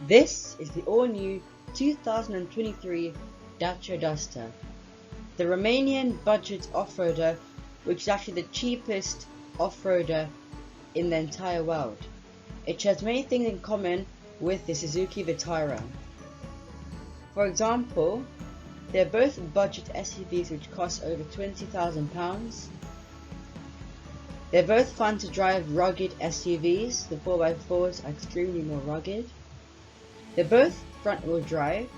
This is the all-new 2023 Dacia Duster, the Romanian budget off-roader, which is actually the cheapest off-roader in the entire world. It shares many things in common with the Suzuki Vitara. For example, they're both budget SUVs which cost over £20,000. They're both fun to drive rugged SUVs. The 4x4s are extremely more rugged. They're both front-wheel drive,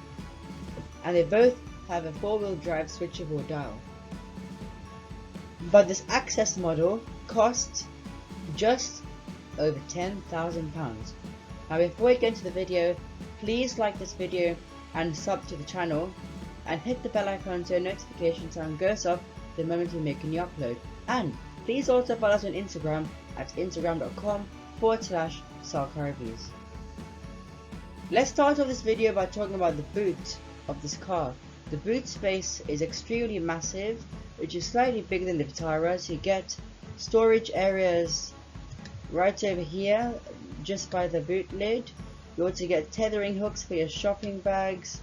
and they both have a 4-wheel drive switchable dial. But this Access model costs just over £10,000. Now before we get into the video, please like this video and sub to the channel, and hit the bell icon so a notification sound goes off the moment we make a new upload. And please also follow us on Instagram at instagram.com/SahilCarReviews. Let's start off this video by talking about the boot of this car. The boot space is extremely massive, which is slightly bigger than the Vitara, so you get storage areas right over here just by the boot lid. You also get tethering hooks for your shopping bags,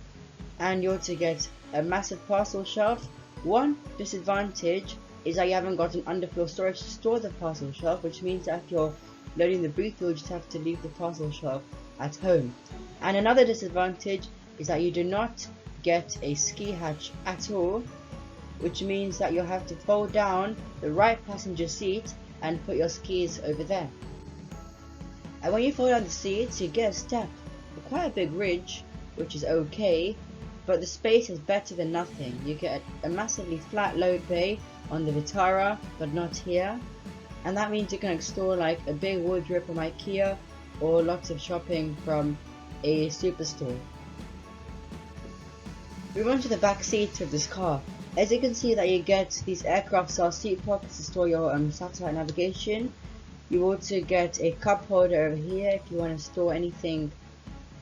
and you also get a massive parcel shelf. One disadvantage is that you haven't got an underfloor storage to store the parcel shelf, which means that if you're loading the boot, you'll just have to leave the parcel shelf at home. And another disadvantage is that you do not get a ski hatch at all, which means that you'll have to fold down the right passenger seat and put your skis over there. And when you fold down the seats, you get a step for quite a big ridge, which is okay, but the space is better than nothing. You get a massively flat load bay on the Vitara, but not here, and that means you can store like a big wardrobe from IKEA or lots of shopping from a superstore. We run to the back seat of this car. As you can see that you get these aircraft style seat pockets to store your satellite navigation. You also get a cup holder over here if you want to store anything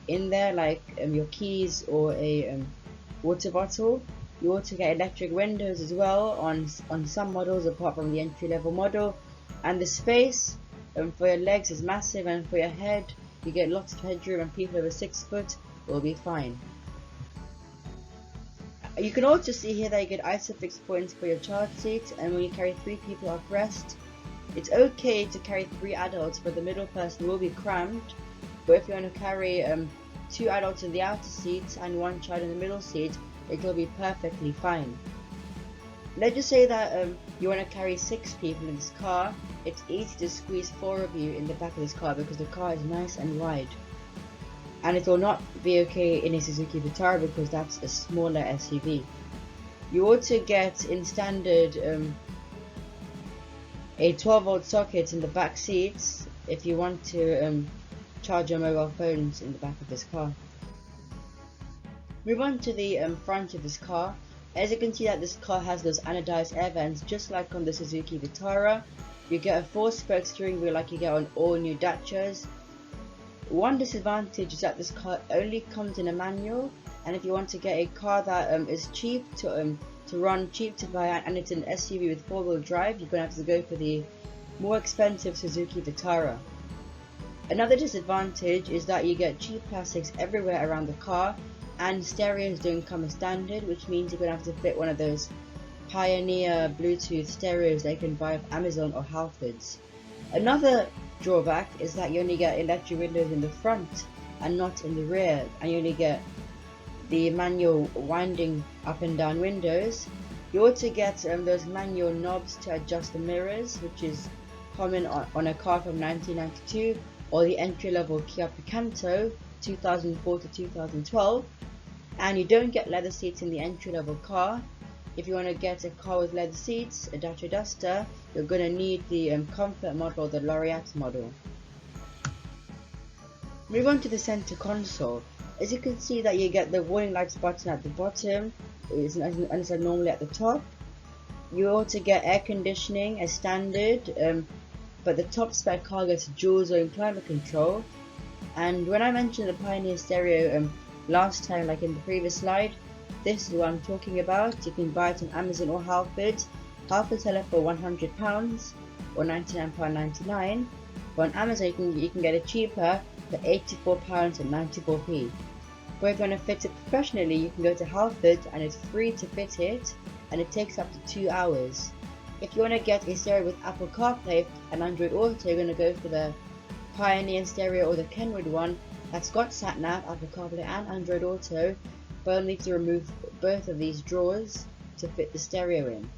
in there, like your keys or a water bottle. You also get electric windows as well on some models apart from the entry level model. And the space for your legs is massive, and for your head you get lots of headroom, and people over 6 foot will be fine. You can also see here that you get ISOFIX points for your child seat, and when you carry 3 people abreast, it's okay to carry 3 adults, but the middle person will be cramped. But if you want to carry 2 adults in the outer seat and 1 child in the middle seat, it will be perfectly fine. Let's just say that you want to carry 6 people in this car. It's easy to squeeze 4 of you in the back of this car because the car is nice and wide. And it will not be okay in a Suzuki Vitara because that's a smaller SUV. You also get in standard a 12-volt socket in the back seats if you want to charge your mobile phones in the back of this car. Move on to the front of this car. As you can see that this car has those anodized air vents just like on the Suzuki Vitara. You get a 4-spoke steering wheel like you get on all new Dacias. One disadvantage is that this car only comes in a manual, and if you want to get a car that is cheap to run, cheap to buy, and it's an SUV with 4-wheel drive, you're going to have to go for the more expensive Suzuki Vitara. Another disadvantage is that you get cheap plastics everywhere around the car, and stereos don't come as standard, which means you're going to have to fit one of those Pioneer Bluetooth stereos they can buy off Amazon or Halfords. Another drawback is that you only get electric windows in the front and not in the rear, and you only get the manual winding up and down windows. You also get those manual knobs to adjust the mirrors, which is common on a car from 1992 or the entry-level Kia Picanto 2004 to 2012. And you don't get leather seats in the entry-level car. If you want to get a car with leather seats, a Dacia Duster, you're going to need the Comfort model, the Laureate model. Move on to the center console. As you can see that you get the warning lights button at the bottom, and it's normally at the top. You also get air conditioning as standard, but the top spec car gets dual zone climate control. And when I mentioned the Pioneer stereo last time, like in the previous slide, this is what I'm talking about. You can buy it on Amazon or Halfords. Halfords sell it for £100 or £99.99. But on Amazon you can get it cheaper for £84 and 94p. But if you want to fit it professionally, you can go to Halford and it's free to fit it, and it takes up to 2 hours. If you want to get a stereo with Apple CarPlay and Android Auto, you're going to go for the Pioneer stereo or the Kenwood one that's got sat-nav, Apple CarPlay and Android Auto, but you'll need to remove both of these drawers to fit the stereo in.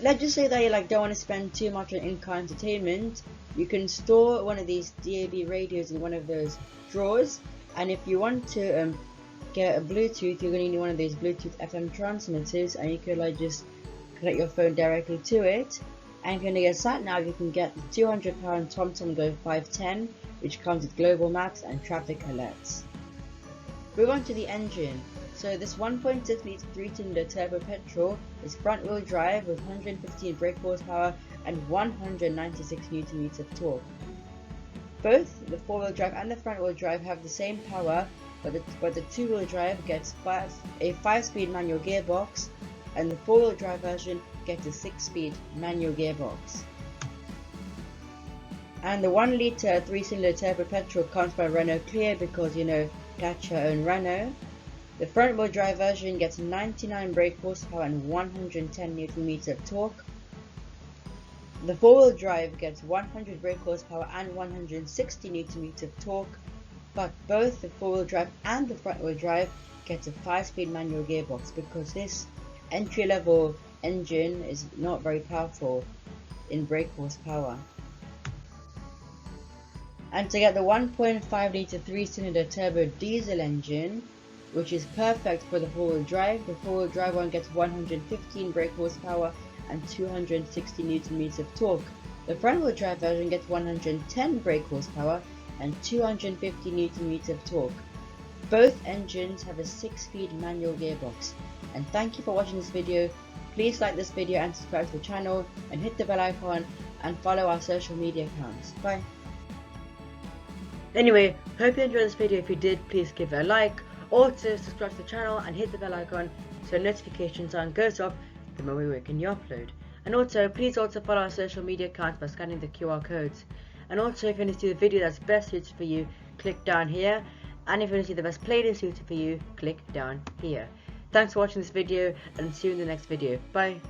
Let's just say that you don't want to spend too much on in-car entertainment. You can store one of these DAB radios in one of those drawers, and if you want to get a Bluetooth, you're going to need one of these Bluetooth FM transmitters, and you could just connect your phone directly to it. And if you're going to get sat nav, you can get the £200 TomTom Go 510, which comes with global maps and traffic alerts. Move on to the engine. So this 1.6 litre 3-cylinder turbo petrol is front wheel drive with 115 brake horsepower and 196 Nm of torque. Both the 4-wheel drive and the front wheel drive have the same power, but the 2-wheel drive gets a 5-speed manual gearbox, and the 4-wheel drive version gets a 6-speed manual gearbox. And the 1 litre 3-cylinder turbo petrol comes by Renault Clear because Dacia own Renault. The front wheel drive version gets 99 brake horsepower and 110 Nm of torque. The 4-wheel drive gets 100 brake horsepower and 160 Nm of torque, but both the 4-wheel drive and the front wheel drive gets a 5-speed manual gearbox because this entry-level engine is not very powerful in brake horsepower. And to get the 1.5 litre 3-cylinder turbo diesel engine, which is perfect for the 4-wheel drive, the 4-wheel drive one gets 115 brake horsepower and 260 Nm of torque. The front wheel drive version gets 110 brake horsepower and 250 Nm of torque. Both engines have a 6-speed manual gearbox. And thank you for watching this video. Please like this video and subscribe to the channel and hit the bell icon and follow our social media accounts. Bye. Anyway, hope you enjoyed this video. If you did, please give it a like. Also subscribe to the channel and hit the bell icon so notifications on goes up the moment we can upload. And also please also follow our social media accounts by scanning the QR codes. And also if you want to see the video that's best suited for you, click down here. And if you want to see the best playlist suited for you, click down here. Thanks for watching this video and see you in the next video. Bye.